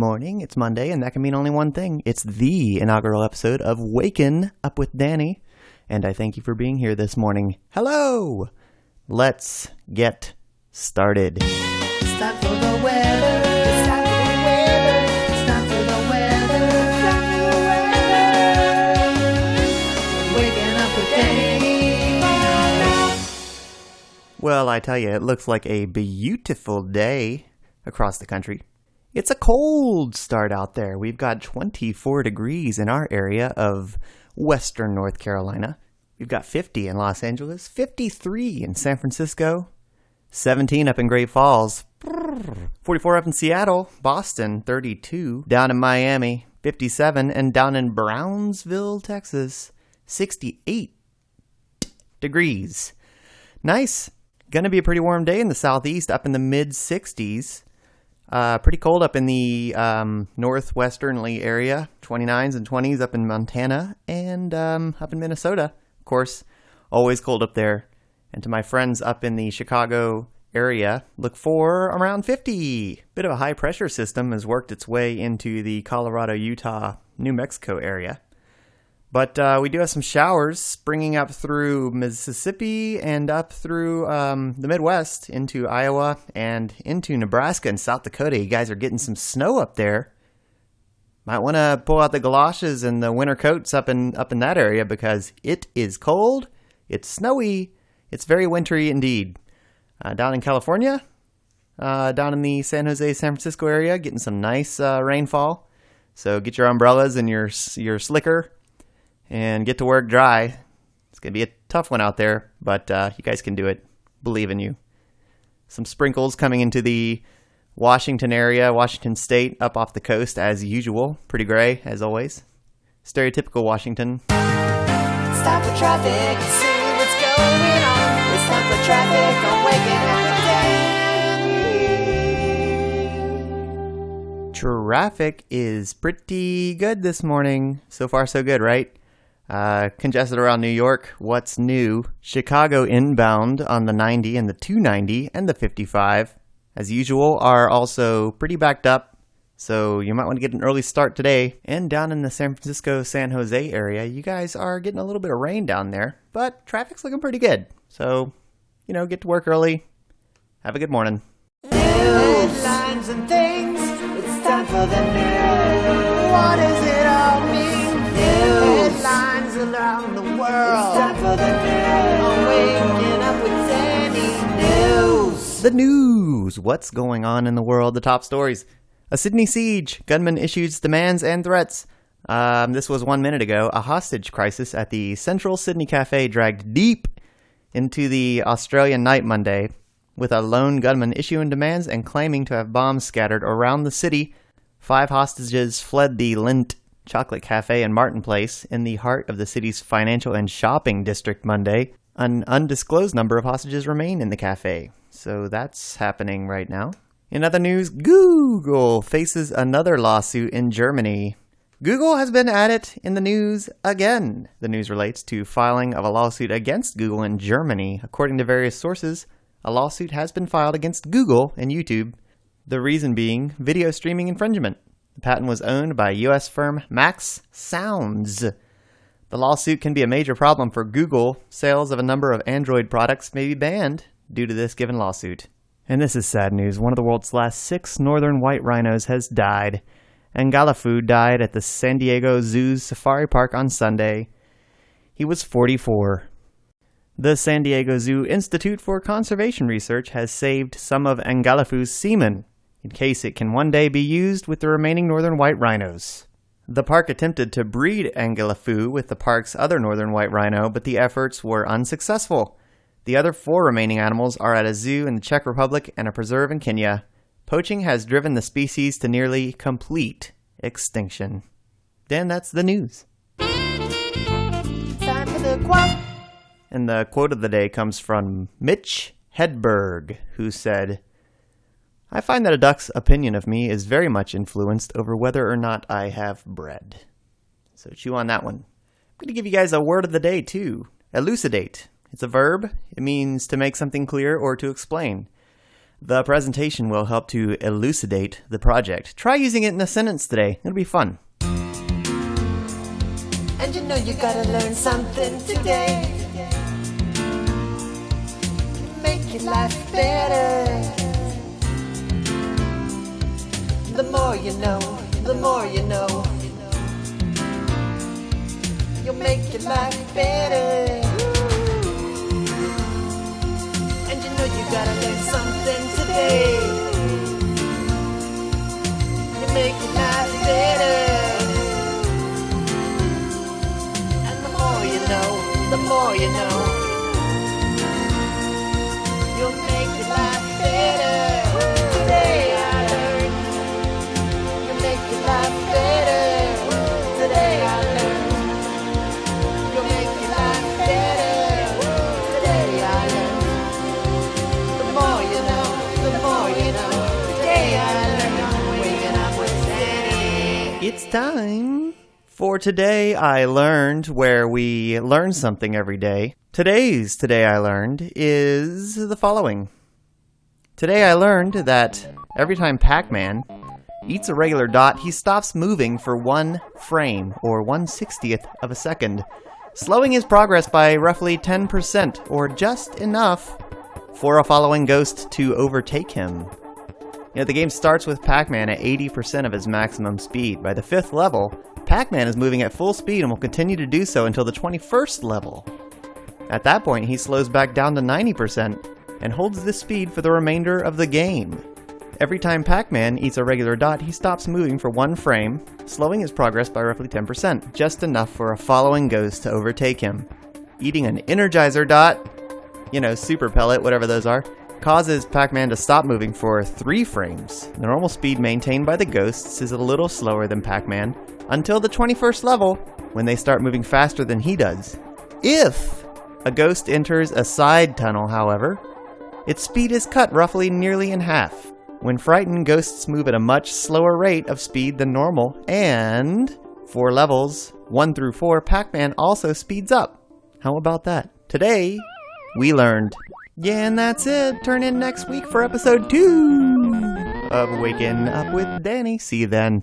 morning. It's Monday, and that can mean only one thing. It's the inaugural episode of Wakin' Up with Danny, and I thank you for being here this morning. Hello! Let's get started. It's time for the weather. It's time for the weather. It's time for the weather. It's time for the weather. Waking up with Danny. Well, I tell you, it looks like a beautiful day across the country. It's a cold start out there. We've got 24 degrees in our area of western North Carolina. We've got 50 in Los Angeles, 53 in San Francisco, 17 up in Great Falls, 44 up in Seattle, Boston, 32, down in Miami, 57, and down in Brownsville, Texas, 68 degrees. Nice. Going to be a pretty warm day in the southeast, up in the mid-60s. Pretty cold up in the northwesternly area, 29s and 20s up in Montana and up in Minnesota. Of course, always cold up there. And to my friends up in the Chicago area, look for around 50. Bit of a high-pressure system has worked its way into the Colorado, Utah, New Mexico area. But we do have some showers springing up through Mississippi and up through the Midwest into Iowa and into Nebraska and South Dakota. You guys are getting some snow up there. Might want to pull out the galoshes and the winter coats up in that area because it is cold, it's snowy, it's very wintry indeed. Down in California, down in the San Jose, San Francisco area, getting some nice rainfall. So get your umbrellas and your slicker. And get to work dry. It's going to be a tough one out there, but you guys can do it. Believe in you. Some sprinkles coming into the Washington area, Washington State, up off the coast as usual. Pretty gray, as always. Stereotypical Washington. Stop the traffic and see what's going on. It's time for traffic on Waking Up with Danny. Traffic is pretty good this morning. So far, so good, right? Congested around New York. What's new? Chicago inbound on the 90 and the 290 and the 55, as usual, are also pretty backed up. So you might want to get an early start today. And down in the San Francisco, San Jose area, you guys are getting a little bit of rain down there, but traffic's looking pretty good. So, get to work early. Have a good morning. Headlines and things. It's time for the news. What does it all mean? News. Headlines around the world. It's time for the news. On Waking Up with Danny. News. The news. What's going on in the world? The top stories. A Sydney siege. Gunman issues demands and threats. This was 1 minute ago. A hostage crisis at the Central Sydney Cafe dragged deep into the Australian night Monday, with a lone gunman issuing demands and claiming to have bombs scattered around the city. 5 hostages fled the Lindt Chocolate Cafe in Martin Place in the heart of the city's financial and shopping district Monday. An undisclosed number of hostages remain in the cafe. So that's happening right now. In other news, Google faces another lawsuit in Germany. Google has been at it in the news again. The news relates to filing of a lawsuit against Google in Germany. According to various sources, a lawsuit has been filed against Google and YouTube. The reason being video streaming infringement. The patent was owned by U.S. firm Max Sounds. The lawsuit can be a major problem for Google. Sales of a number of Android products may be banned due to this given lawsuit. And this is sad news. One of the world's last 6 northern white rhinos has died. Ngalafu died at the San Diego Zoo's Safari Park on Sunday. He was 44. The San Diego Zoo Institute for Conservation Research has saved some of Ngalafu's semen, in case it can one day be used with the remaining northern white rhinos. The park attempted to breed Ngalafu with the park's other northern white rhino, but the efforts were unsuccessful. The other 4 remaining animals are at a zoo in the Czech Republic and a preserve in Kenya. Poaching has driven the species to nearly complete extinction. Dan, that's the news. Time for the quote. And the quote of the day comes from Mitch Hedberg, who said, "I find that a duck's opinion of me is very much influenced over whether or not I have bread." So chew on that one. I'm going to give you guys a word of the day, too. Elucidate. It's a verb. It means to make something clear or to explain. The presentation will help to elucidate the project. Try using it in a sentence today. It'll be fun. And you know you gotta learn something today. Make your life better. The more you know, the more you know. You'll make your life better. And you know you gotta learn something today. You make your life better. And the more you know, the more you know. You'll make your life better. Today I learned. You make your life better. Today I learned. You'll make your life better. Today I learned. The more you know, the more you know. Today I learned. I'm waking up with Danny. It's time for Today I Learned, where we learn something every day. Today's Today I Learned is the following. Today I learned that every time Pac-Man eats a regular dot, he stops moving for 1 frame, or 1/60th of a second, slowing his progress by roughly 10%, or just enough for a following ghost to overtake him. The game starts with Pac-Man at 80% of his maximum speed. By the 5th level, Pac-Man is moving at full speed and will continue to do so until the 21st level. At that point, he slows back down to 90% and holds this speed for the remainder of the game. Every time Pac-Man eats a regular dot, he stops moving for 1 frame, slowing his progress by roughly 10%, just enough for a following ghost to overtake him. Eating an Energizer dot, super pellet, whatever those are, causes Pac-Man to stop moving for 3 frames. The normal speed maintained by the ghosts is a little slower than Pac-Man until the 21st level, when they start moving faster than he does. If a ghost enters a side tunnel, however, its speed is cut roughly nearly in half. When frightened, ghosts move at a much slower rate of speed than normal, and for levels 1 through 4, Pac-Man also speeds up. How about that? Today, we learned. Yeah, and that's it. Turn in next week for episode 2 of Waking Up with Danny. See you then.